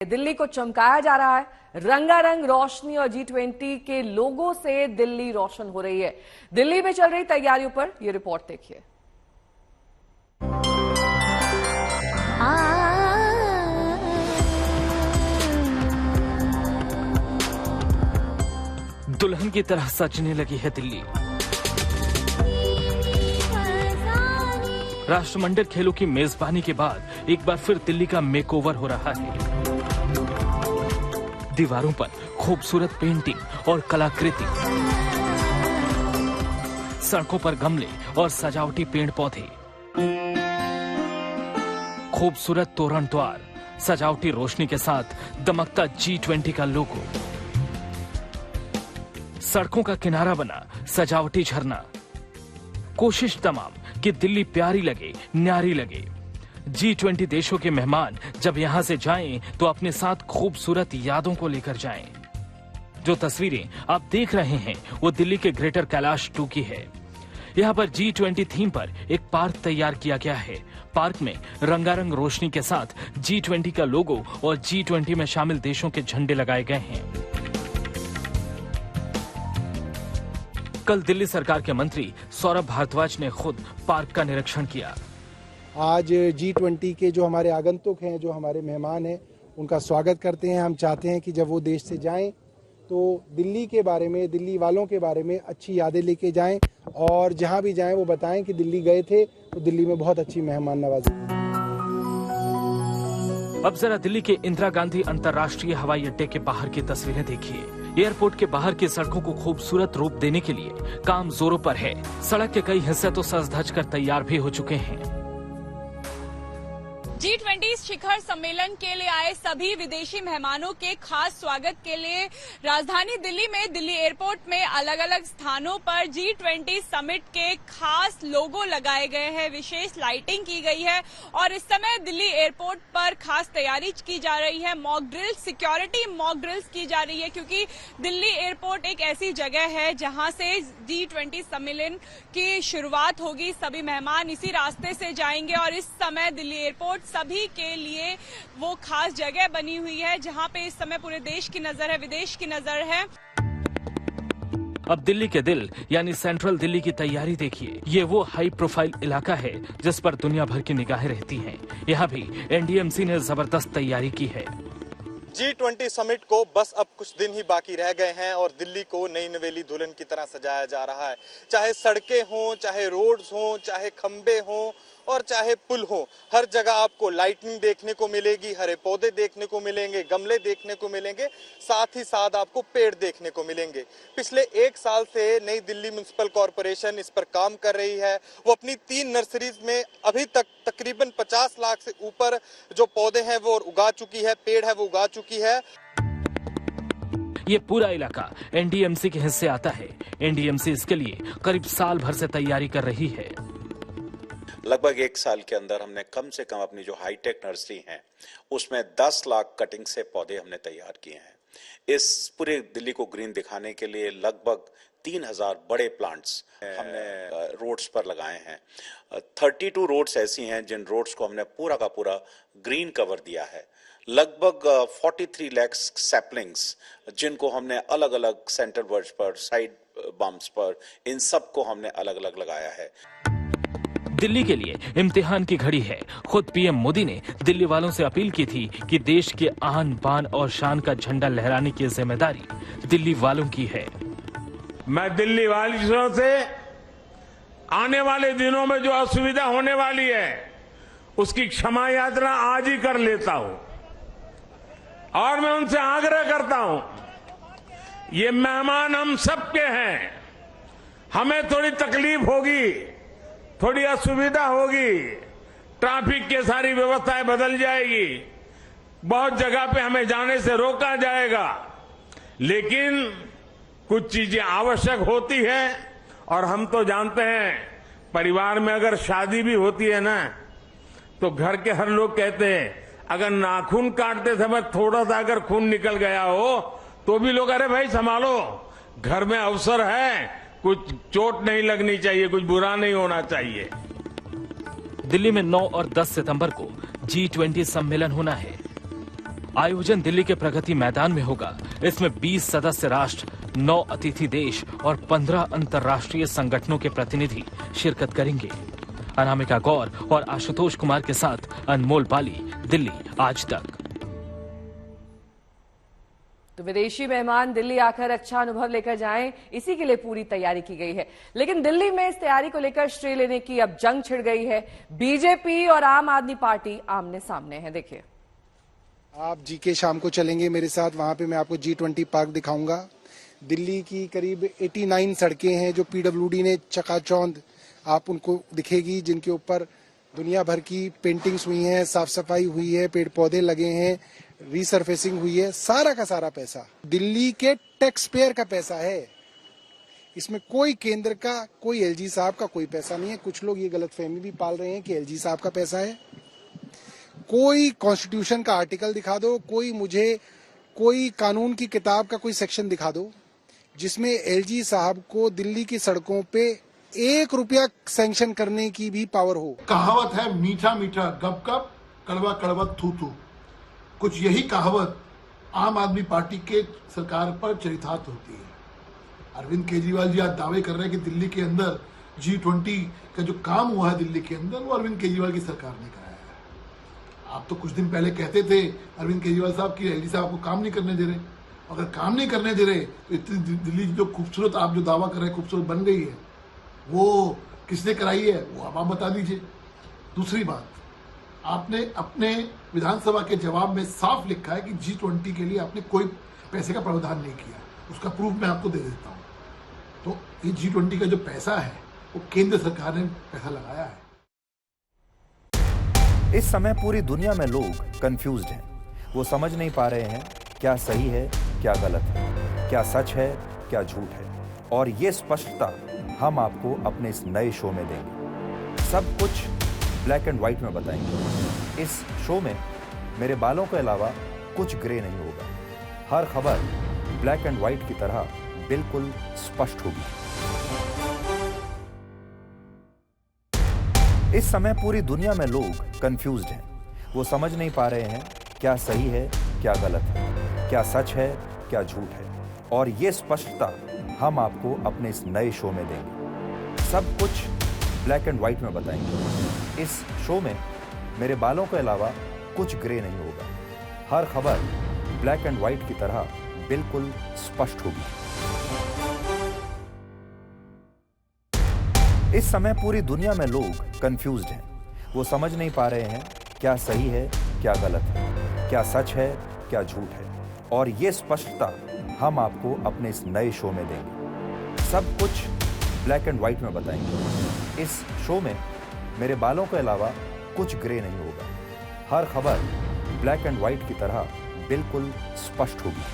दिल्ली को चमकाया जा रहा है। रंगारंग रोशनी और G20 के लोगों से दिल्ली रोशन हो रही है। दिल्ली में चल रही तैयारियों पर यह रिपोर्ट देखिए। दुल्हन की तरह सजने लगी है दिल्ली। राष्ट्रमंडल खेलों की मेजबानी के बाद एक बार फिर दिल्ली का मेकओवर हो रहा है। दीवारों पर खूबसूरत पेंटिंग और कलाकृति, सड़कों पर गमले और सजावटी पेड़ पौधे, खूबसूरत तोरण द्वार, सजावटी रोशनी के साथ दमकता G20 का लोगो, सड़कों का किनारा बना सजावटी झरना। कोशिश तमाम कि दिल्ली प्यारी लगे, न्यारी लगे। G20 देशों के मेहमान जब यहां से जाएं तो अपने साथ खूबसूरत यादों को लेकर जाएं। जो तस्वीरें आप देख रहे हैं वो दिल्ली के ग्रेटर कैलाश 2 की है। यहां पर G20 थीम पर एक पार्क तैयार किया गया है। पार्क में रंगारंग रोशनी के साथ G20 का लोगो और G20 में शामिल देशों के झंडे लगाए गए हैं। कल दिल्ली सरकार के मंत्री सौरभ भारद्वाज ने खुद पार्क का निरीक्षण किया। आज G20 के जो हमारे आगंतुक हैं, जो हमारे मेहमान हैं, उनका स्वागत करते हैं। हम चाहते हैं कि जब वो देश से जाएं तो दिल्ली के बारे में, दिल्ली वालों के बारे में अच्छी यादें लेके जाएं और जहां भी जाएं वो बताएं कि दिल्ली गए थे तो दिल्ली में बहुत अच्छी मेहमान नवाजी। अब जरा दिल्ली के इंदिरा गांधी अंतर्राष्ट्रीय हवाई अड्डे के बाहर की तस्वीरें देखिए। एयरपोर्ट के बाहर की सड़कों को खूबसूरत रूप देने के लिए काम जोरों पर है। सड़क के कई हिस्से तो सज धज कर तैयार भी हो चुके हैं। G20 शिखर सम्मेलन के लिए आए सभी विदेशी मेहमानों के खास स्वागत के लिए राजधानी दिल्ली में दिल्ली एयरपोर्ट में अलग अलग स्थानों पर G20 समिट के खास लोगो लगाए गए हैं, विशेष लाइटिंग की गई है और इस समय दिल्ली एयरपोर्ट पर खास तैयारी की जा रही है। Mock drill, security mock drills की जा रही है क्योंकि दिल्ली एयरपोर्ट एक ऐसी जगह है जहां से G20 सम्मेलन की शुरुआत होगी। सभी मेहमान इसी रास्ते से जाएंगे और इस समय दिल्ली एयरपोर्ट सभी के लिए वो खास जगह बनी हुई है जहां पे इस समय पूरे देश की नजर है, विदेश की नजर है। अब दिल्ली के दिल यानी सेंट्रल दिल्ली की तैयारी देखिए। ये वो हाई प्रोफाइल इलाका है जिस पर दुनिया भर की निगाहें रहती हैं। यहाँ भी NDMC ने जबरदस्त तैयारी की है। G20 समिट को बस अब कुछ दिन ही बाकी रह गए हैं और दिल्ली को नई नवेली दुल्हन की तरह सजाया जा रहा है। चाहे सड़कें हों, चाहे रोड्स हों, चाहे खंबे हों और चाहे पुल हो, हर जगह आपको लाइटिंग देखने को मिलेगी, हरे पौधे देखने को मिलेंगे, गमले देखने को मिलेंगे, साथ ही साथ आपको पेड़ देखने को मिलेंगे। पिछले 1 साल से नई दिल्ली म्युनिसिपल कॉरपोरेशन इस पर काम कर रही है। वो अपनी 3 नर्सरीज में अभी तक तकरीबन 50 लाख से ऊपर जो पौधे हैं वो उगा चुकी है, पेड़ है वो उगा चुकी है। ये पूरा इलाका NDMC के हिस्से आता है। NDMC इसके लिए करीब साल भर से तैयारी कर रही है। लगभग 1 साल के अंदर हमने कम से कम अपनी जो हाईटेक नर्सरी है उसमें 10 लाख कटिंग से पौधे हमने तैयार किए हैं। इस पूरे दिल्ली को ग्रीन दिखाने के लिए लगभग 3000 बड़े प्लांट्स हमने रोड्स पर लगाए हैं। 32 रोड्स ऐसी हैं जिन रोड्स को हमने पूरा का पूरा ग्रीन कवर दिया है। लगभग 43 लाख सैपलिंग्स जिनको हमने अलग अलग सेंटर वर्ड्स पर, साइड बम्प्स पर, इन सब को हमने अलग अलग लगाया है। दिल्ली के लिए इम्तिहान की घड़ी है। खुद PM मोदी ने दिल्ली वालों से अपील की थी कि देश के आन बान और शान का झंडा लहराने की जिम्मेदारी दिल्ली वालों की है। मैं दिल्ली वासियों से आने वाले दिनों में जो असुविधा होने वाली है उसकी क्षमा यात्रा आज ही कर लेता हूं और मैं उनसे आग्रह करता हूं, ये मेहमान हम सबके हैं। हमें थोड़ी तकलीफ होगी, थोड़ी असुविधा होगी, ट्रैफिक की सारी व्यवस्थाएं बदल जाएगी, बहुत जगह पे हमें जाने से रोका जाएगा, लेकिन कुछ चीजें आवश्यक होती है और हम तो जानते हैं परिवार में अगर शादी भी होती है ना तो घर के हर लोग कहते हैं अगर नाखून काटते समय थोड़ा सा अगर खून निकल गया हो तो भी लोग अरे भाई संभालो, घर में अवसर है, कुछ चोट नहीं लगनी चाहिए, कुछ बुरा नहीं होना चाहिए। दिल्ली में 9 और 10 सितंबर को G20 सम्मेलन होना है। आयोजन दिल्ली के प्रगति मैदान में होगा। इसमें 20 सदस्य राष्ट्र, 9 अतिथि देश और 15 अंतर्राष्ट्रीय संगठनों के प्रतिनिधि शिरकत करेंगे। अनामिका गौर और आशुतोष कुमार के साथ अनमोल पाली, दिल्ली आज तक। तो विदेशी मेहमान दिल्ली आकर अच्छा अनुभव लेकर जाएं, इसी के लिए पूरी तैयारी की गई है। लेकिन दिल्ली में इस तैयारी को लेकर श्रेय लेने की अब जंग छिड़ गई है। बीजेपी और आम आदमी पार्टी आमने सामने है। देखिए, आप जीके शाम को चलेंगे मेरे साथ, वहां पे मैं आपको G20 पार्क दिखाऊंगा। दिल्ली की करीब 89 सड़कें हैं जो PWD ने चकाचौंध आप उनको दिखेगी, जिनके ऊपर दुनिया भर की पेंटिंग्स हुई हैं, साफ सफाई हुई है, पेड़ पौधे लगे हैं, रीसरफेसिंग हुई है। सारा का सारा पैसा दिल्ली के टैक्स पेयर का पैसा है। इसमें कोई केंद्र का, कोई LG साहब का कोई पैसा नहीं है। कुछ लोग ये गलतफहमी भी पाल रहे हैं कि LG साहब का पैसा है। कोई कॉन्स्टिट्यूशन का आर्टिकल दिखा दो, कोई मुझे कोई कानून की किताब का कोई सेक्शन दिखा दो जिसमें LG साहब को दिल्ली की सड़कों पे 1 रुपया सैंक्शन करने की भी पावर हो। कहावत है मीठा मीठा गप गप, कड़वा कड़वा थू थू। कुछ यही कहावत आम आदमी पार्टी के सरकार पर चरितार्थ होती है। अरविंद केजरीवाल जी आज दावे कर रहे हैं कि दिल्ली के अंदर G20 का जो काम हुआ है दिल्ली के अंदर, वो अरविंद केजरीवाल की सरकार ने कराया है। आप तो कुछ दिन पहले कहते थे अरविंद केजरीवाल साहब की LG साहब को काम नहीं करने दे रहे। अगर काम नहीं करने दे रहे तो इतनी दिल्ली जो खूबसूरत आप जो दावा कर रहे हैं खूबसूरत बन गई है, वो किसने कराई है, वो अब आप बता दीजिए। दूसरी बात, आपने अपने विधानसभा के जवाब में साफ लिखा है कि G20 के लिए आपने कोई पैसे का प्रावधान नहीं किया। उसका प्रूफ मैं आपको दे देता हूं। तो ये G20 का जो पैसा है वो केंद्र सरकार ने पैसा लगाया है। इस समय पूरी दुनिया में लोग कंफ्यूज्ड हैं। वो समझ नहीं पा रहे हैं क्या सही है, क्या गलत है, क्या सच है, क्या झूठ है। और ये स्पष्टता हम आपको अपने इस नए शो में देंगे। सब कुछ ब्लैक एंड व्हाइट में बताएंगे। इस शो में मेरे बालों के अलावा कुछ ग्रे नहीं होगा। हर खबर ब्लैक एंड व्हाइट की तरह बिल्कुल स्पष्ट होगी। इस समय पूरी दुनिया में लोग कंफ्यूज्ड हैं। वो समझ नहीं पा रहे हैं क्या सही है, क्या गलत है, क्या सच है, क्या झूठ है। और ये स्पष्टता हम आपको अपने इस नए शो में देंगे। सब कुछ ब्लैक एंड व्हाइट में बताएंगे। इस शो में मेरे बालों के अलावा कुछ ग्रे नहीं होगा। हर खबर ब्लैक एंड व्हाइट की तरह बिल्कुल स्पष्ट होगी। इस समय पूरी दुनिया में लोग कंफ्यूज्ड हैं। वो समझ नहीं पा रहे हैं क्या सही है, क्या गलत है, क्या सच है, क्या झूठ है। और ये स्पष्टता हम आपको अपने इस नए शो में देंगे। सब कुछ ब्लैक एंड व्हाइट में बताएंगे। इस शो में मेरे बालों के अलावा कुछ ग्रे नहीं होगा। हर खबर ब्लैक एंड व्हाइट की तरह बिल्कुल स्पष्ट होगी।